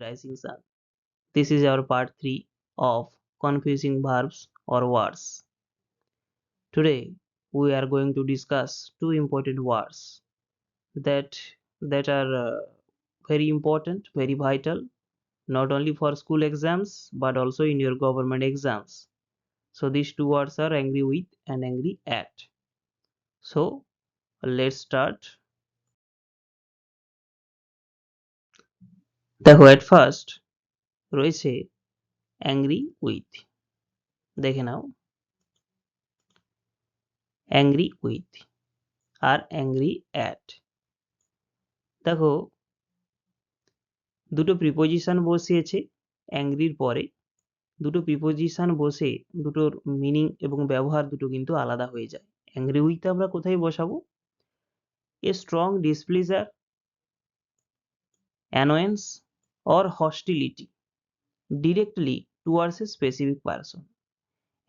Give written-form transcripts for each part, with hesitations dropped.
Rising Sun. This is our part 3 of confusing verbs or words. Today we are going to discuss two important words that are very important, very vital, not only for school exams but also in your government exams. So these two words are angry with and angry at. So let's start. দেখো at first রয়েছে angry with, দেখে নাও angry with R angry at। দেখো দুটো preposition বসিয়েছে অ্যাংরির পরে, দুটো preposition বসে দুটোর মিনিং এবং ব্যবহার দুটো কিন্তু আলাদা হয়ে যায়। অ্যাংরি উইথ আমরা কোথায় বসাবো? A strong displeasure, annoyance or hostility directly towards a specific person.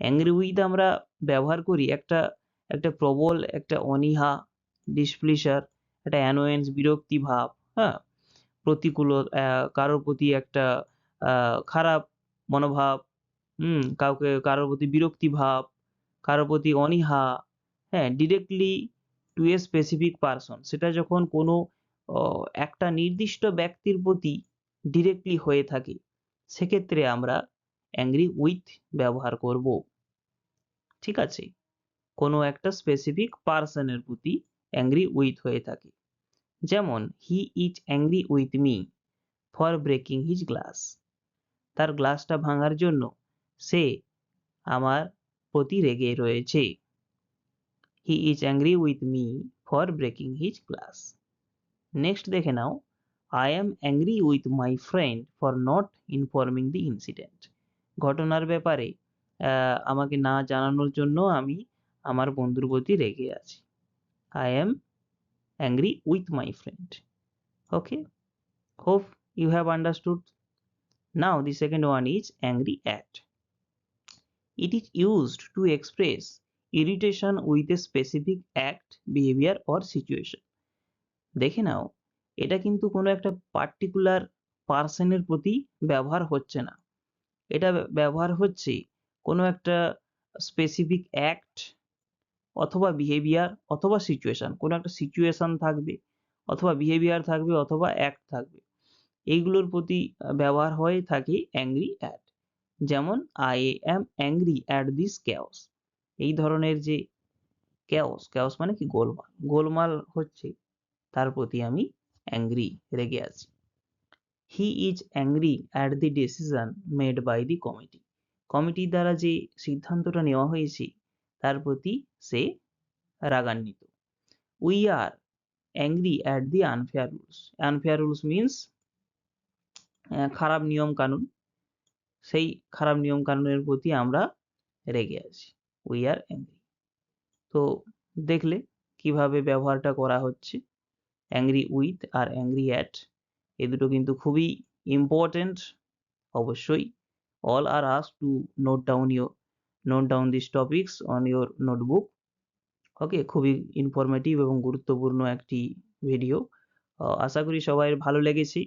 Angry with আমরা ব্যবহার করি একটা প্রবল একটা অনীহা, ডিসপ্লেজার, একটা অ্যানোয়েন্স বিরক্তি ভাব, হ্যাঁ, প্রতিকূল কারোর প্রতি একটা খারাপ মনোভাব, কারোর প্রতি বিরক্তি ভাব, কারোর প্রতি অনীহা, হ্যাঁ, directly to A specific person, সেটা যখন কোনো একটা নির্দিষ্ট ব্যক্তির প্রতি ডিরেক্টলি হয়ে থাকে সেক্ষেত্রে আমরা অ্যাংরি উইথ ব্যবহার করব। ঠিক আছে, কোনো একটা স্পেসিফিক পারসনের প্রতি অ্যাংরি উইথ হয়ে থাকে। যেমন he is angry with me for breaking his glass, তার গ্লাসটা ভাঙার জন্য সে আমার প্রতি রেগে রয়েছে। He is angry with me for breaking his glass. Next দেখে নাও, I am angry with my friend for not informing the incident, ঘটনার ব্যাপারে আমাকে না জানানোর জন্য আমি আমার বন্ধুর প্রতি রেগে আছি। I am angry with my friend. Okay, hope you have understood. Now the second one is angry at. It is used to express irritation with a specific act, behavior or situation. দেখে নাও, এটা কিন্তু কোনো একটা particular পার্সনের প্রতি ব্যবহার হচ্ছে না, এটা ব্যবহার হচ্ছে কোনো একটা স্পেসিফিক অ্যাক্ট অথবা বিহেভিয়ার অথবা সিচুয়েশন। কোনো একটা সিচুয়েশন থাকবে অথবা বিহেভিয়ার থাকবে অথবা অ্যাক্ট থাকবে, এইগুলোর প্রতি ব্যবহার হয়ে থাকে অ্যাংরি অ্যাট। যেমন I am angry at this chaos, এই ধরনের যে ক্যাওস, ক্যাওস মানে কি গোলমাল, গোলমাল হচ্ছে তার প্রতি আমি অ্যাংরি, রেগে আছি। He is angry at the decision made by the committee, কমিটির দ্বারা যে সিদ্ধান্তটা নেওয়া হয়েছে তার প্রতি সে রাগান্বিত। We are angry at the unfair rules, unfair rules means খারাপ নিয়ম কানুন, সেই খারাপ নিয়ম কানুনের প্রতি আমরা রেগে আছি। We are angry. তো দেখলে কিভাবে ব্যবহারটা করা হচ্ছে, angry with or angry at, এই দুটো কিন্তু খুবই ইম্পর্টেন্ট। অবশ্যই all are asked to note down these topics on your notebook. ওকে, খুবই ইনফরমেটিভ এবং গুরুত্বপূর্ণ একটি ভিডিও। আশা করি সবাই ভালো লেগেছে।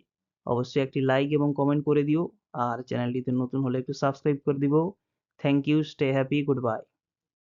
অবশ্যই একটি লাইক এবং কমেন্ট করে দিও, আর চ্যানেলটিতে নতুন হলে একটু সাবস্ক্রাইব করে দিও। Thank you, stay happy, good bye.